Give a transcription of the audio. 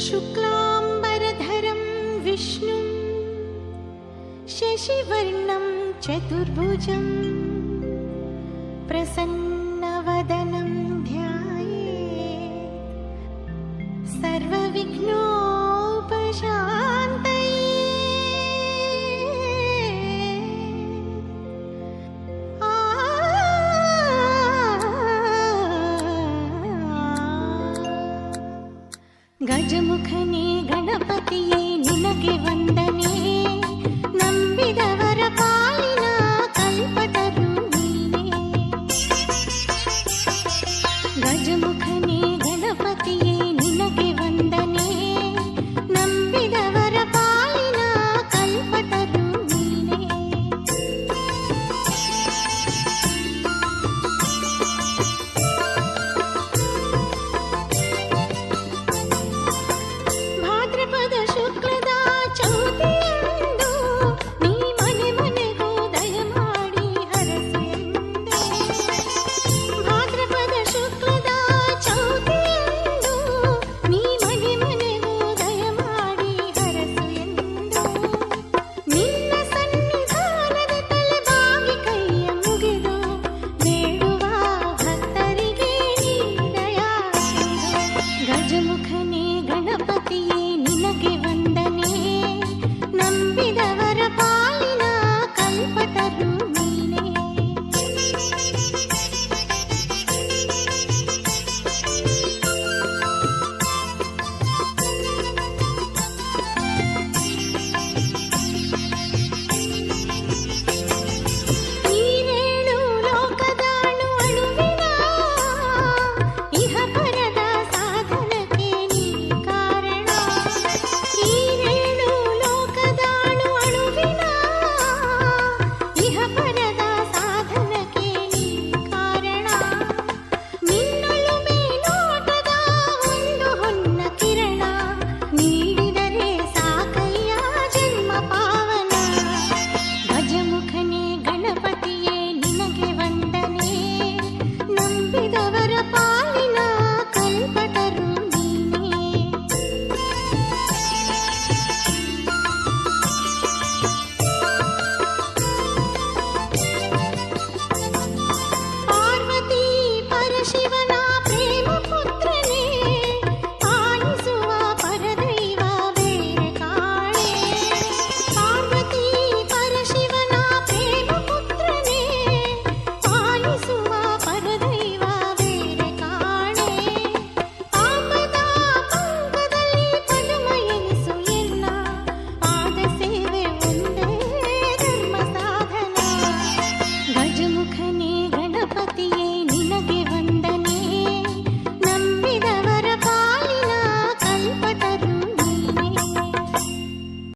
शुक्लाम्बरधरं विष्णुं शशिवर्णं चतुर्भुजं प्रसन्नवदनं ध्यायेत् सर्वविघ्नोपशान्तये। ಗಜಮುಖನೇ ಗಣಪತಿಯೇ ನಿನಗೆ ವಂದನೆ, ನಂಬಿದವರ ಪಾಲಿನ ಕಲ್ಪತರು ನೀನೇ. ಗಜಮುಖನೇ ಗಣಪತಿಯೇ ನಿನಗೆ ವಂದನೆ, ನಂಬಿದವರ ಪಾಲಿನ ಕಲ್ಪತರು ನೀನೇ. ಭಾದ್ರಪದ ಶುಕ್ಲದ ಚೌತಿಯಂದು ನೀ ಮನೆ ಮನೆಗೂ ದಯಮಾಡಿ ಹರಸೆಂದೆ. ಭಾದ್ರಪದ ಶುಕ್ಲದ ಚೌತಿಯಂದು ನೀ ಮನೆ ಮನೆಗೂ ದಯಮಾಡಿ ಹರಸು ಎಂದು ನಿನ್ನ ಸನ್ನಿಧಾನದ ತಲೆ ಬಾಗಿ ಕೈಯ ಮುಗಿದು ಬೇಡುವ ಭಕ್ತರಿಗೆ ನೀ ದಯಾಸಿರು. ಗಜಮುಖನೇ ಗಣಪತಿಯೇ